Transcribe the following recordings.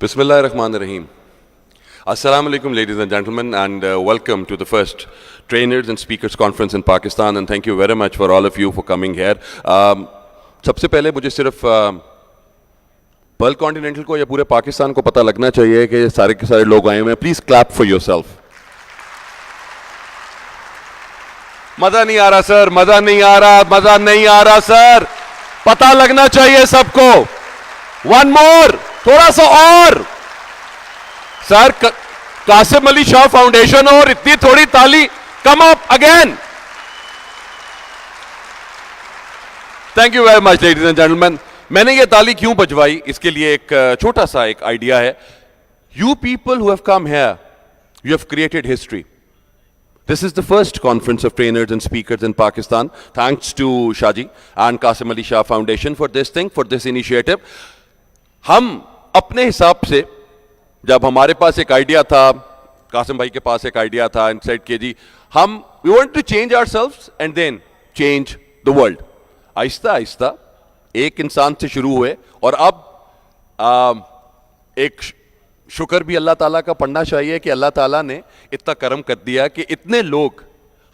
Bismillahirrahmanirrahim. Assalamu alaikum, ladies and gentlemen, and welcome to the first Trainers and Speakers Conference in Pakistan, and thank you very much for all of you for coming here. सबसे पहले मुझे सिर्फ Perl continental को या पूरे पाकिस्तान को पता लगना चाहिए कि सारे के सारे लोग आए हुए हैं. Please clap for yourself. मजा नहीं आ रहा सर, मजा नहीं आ रहा, मजा नहीं आ रहा सर. पता लगना चाहिए सबको. वन मोर, थोड़ा सा और सर. कासिम अली शाह फाउंडेशन और इतनी थोड़ी ताली. Come up again. Thank you very much ladies and gentleman. मैंने ये ताली क्यों बजवाई, इसके लिए एक छोटा सा एक आइडिया है. You people who have come here, you have created history. This is the first conference of trainers and speakers in Pakistan. Thanks to Shaji and Qasim Ali Shah Foundation for this thing, for this initiative. हम अपने हिसाब से, जब हमारे पास एक idea था, कासिम भाई के पास एक आइडिया था, एंड सेड के जी हम we want to change ourselves and then change the world. आहिस्ता आहिस्ता एक इंसान से शुरू हुए और अब एक शुक्र भी अल्लाह ताला का पढ़ना चाहिए कि अल्लाह ताला ने इतना करम कर दिया कि इतने लोग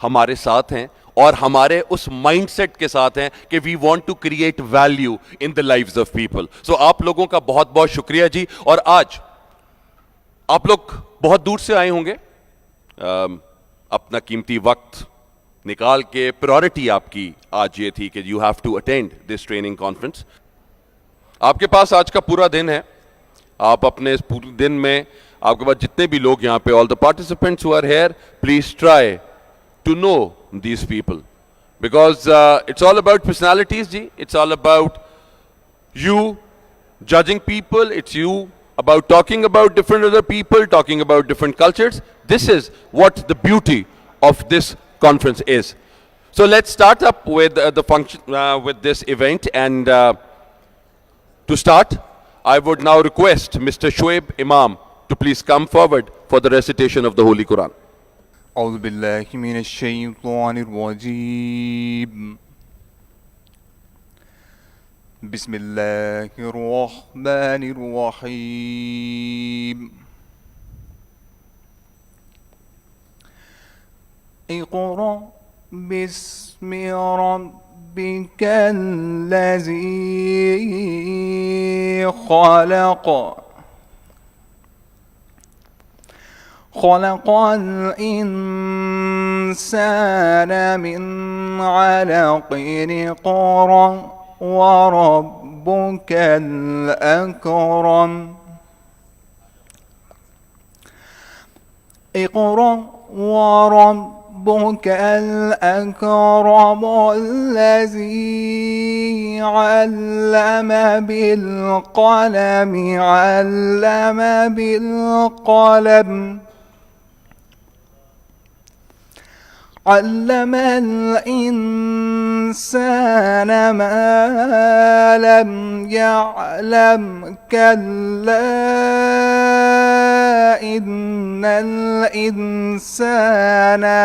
हमारे साथ हैं और हमारे उस माइंडसेट के साथ हैं कि we want to create value in the lives of people. So आप लोगों का बहुत बहुत शुक्रिया जी. और आज आप लोग बहुत दूर से आए होंगे, अपना कीमती वक्त निकाल के. प्रायोरिटी आपकी आज ये थी कि you have to attend this training conference. आपके पास आज का पूरा दिन है. आप अपने इस पूरे दिन में आपके पास जितने भी लोग यहाँ पे, all the participants who are here, please try to know these people, because it's all about personalities ji. It's all about you judging people. It's you about talking about different other people, talking about different cultures. This is what the beauty of this conference is. So let's start up with the function with this event, and to start I would now request Mr. Shoaib Imam to please come forward for the recitation of the Holy Quran. أعوذ بالله من الشيطان الرجيم. بسم الله الرحمن الرحيم. اقرأ باسم ربك الذي خلق. خلق الإنسان من علق. اقرأ وربك الأكرم. اقرأ وربك الأكرم الذي علم بالقلم. علم بالقلم. علم الإنسان ما لم يعلم. كلا إن الإنسان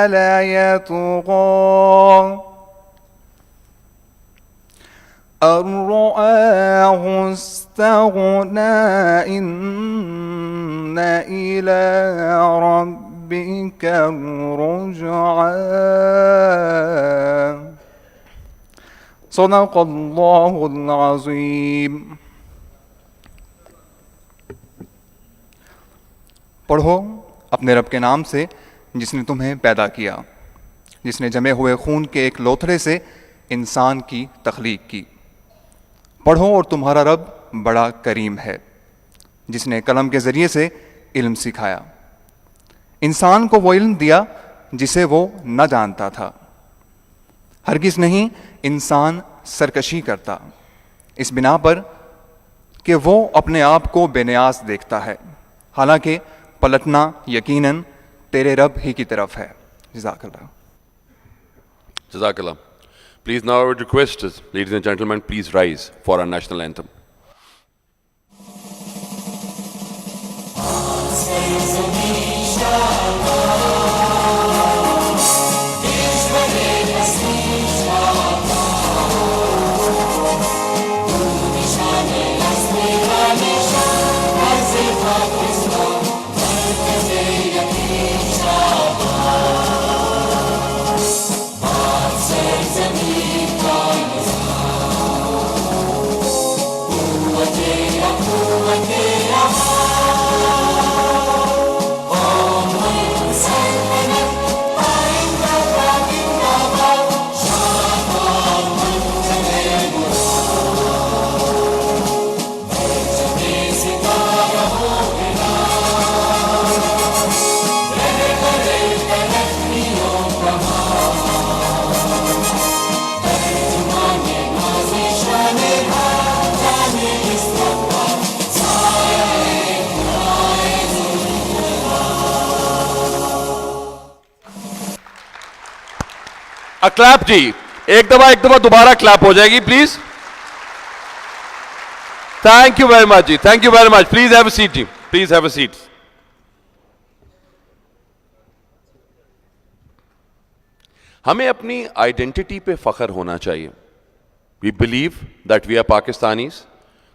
ليطغى أن رآه استغنى. إن إلى ربك الرجعى. صدق الله العظيم. पढ़ो अपने रब के नाम से जिसने तुम्हें पैदा किया, जिसने जमे हुए खून के एक लोथड़े से इंसान की तख्लीक की. पढ़ो और तुम्हारा रब बड़ा करीम है, जिसने कलम के ज़रिए से इल्म सिखाया. इंसान को वो इल्म दिया जिसे वो न जानता था. हरगिज़ नहीं इंसान सरकशी करता इस बिना पर कि वो अपने आप को बेनियाज देखता है, हालांकि पलटना यकीनन तेरे रब ही की तरफ है. जज़ाकल्लाह. Jazakallah. Please now I would request us, ladies and gentlemen, please rise for our national anthem. Clap जी, एक दफा दोबारा क्लैप हो जाएगी please. Thank you very much जी, thank you very much. Please have a seat जी, please have a seat. हमें अपनी आइडेंटिटी पे फख्र होना चाहिए। We believe that we are Pakistanis.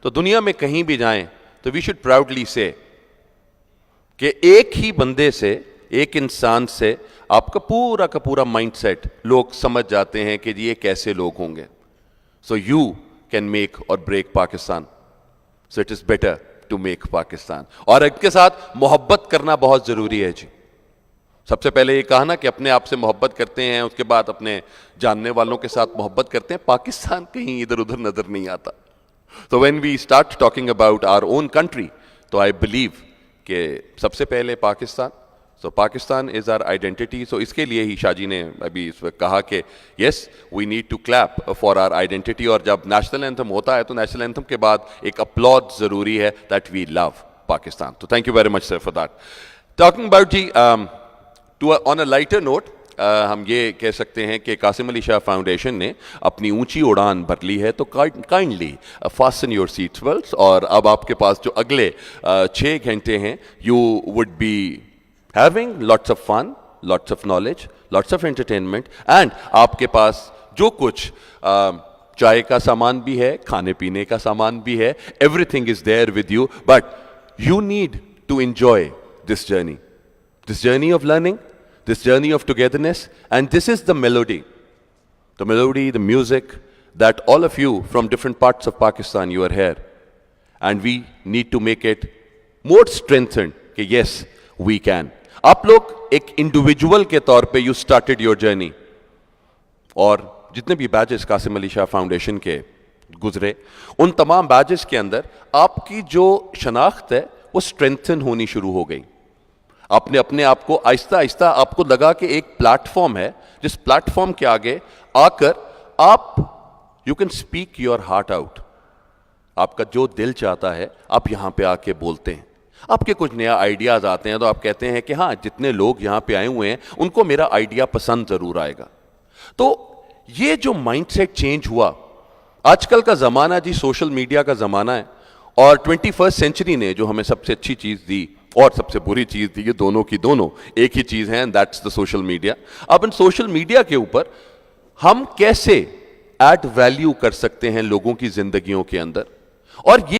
तो दुनिया में कहीं भी जाएं तो वी शुड प्राउडली से कि एक ही बंदे से, एक इंसान से आपका पूरा का पूरा माइंडसेट लोग समझ जाते हैं कि ये कैसे लोग होंगे। So you can make or break Pakistan. So it is better to make Pakistan. और इनके साथ मोहब्बत करना बहुत जरूरी है जी। सबसे पहले ये कहा ना कि अपने आप से मोहब्बत करते हैं, उसके बाद अपने जानने वालों के साथ मोहब्बत करते हैं। पाकिस्तान कहीं इधर उधर नजर नहीं आता। तो when we start talking about our own country, तो आई बिलीव कि सबसे पहले Pakistan. So Pakistan is our identity. So इसके लिए ही शाहजी ने अभी इस वक्त कहा कि yes we need to clap for our identity. और जब नेशनल एंथम होता है तो नेशनल एंथम के बाद एक अपलॉड जरूरी है दैट वी लव पाकिस्तान। तो thank you very much sir for that. Talking about जी ऑन अ लाइटर नोट, हम ये कह सकते हैं कि कासिम अली शाह फाउंडेशन ने अपनी ऊंची उड़ान भर ली है। तो kindly fasten your seats belts. और अब आपके पास जो अगले 6 घंटे हैं, you would be having lots of fun, lots of knowledge, lots of entertainment. And आपके पास जो कुछ चाय का सामान भी है, खाने पीने का सामान भी है, everything is there with you. But you need to enjoy this journey, this journey of learning, this journey of togetherness, and this is the melody, the music that all of you from different parts of Pakistan, you are here, and we need to make it more strengthened कि yes we can। आप लोग एक individual के तौर पे you started your journey, और जितने भी बैचेस कासिम अली शाह फाउंडेशन के गुजरे, उन तमाम बैचेस के अंदर आपकी जो शनाख्त है वो स्ट्रेंथन होनी शुरू हो गई। आपने अपने आप को आहिस्ता आहिस्ता, आपको लगा कि एक प्लेटफॉर्म है, जिस प्लेटफॉर्म के आगे आकर आप you can speak your heart out. आपका जो दिल चाहता है आप यहां पे आके बोलते हैं। आपके कुछ नया आइडियाज आते हैं तो आप कहते हैं कि हाँ, जितने लोग यहां पे आए हुए हैं उनको मेरा आइडिया पसंद जरूर आएगा। तो ये जो माइंडसेट चेंज हुआ, आजकल का जमाना जी सोशल मीडिया का जमाना है, और 21st सेंचुरी ने जो हमें सबसे अच्छी चीज दी और सबसे बुरी चीज दी, ये दोनों की दोनों एक ही चीज है, and that's the social media. अब इन सोशल मीडिया के ऊपर हम कैसे ऐड वैल्यू कर सकते हैं लोगों की जिंदगियों के अंदर, और ये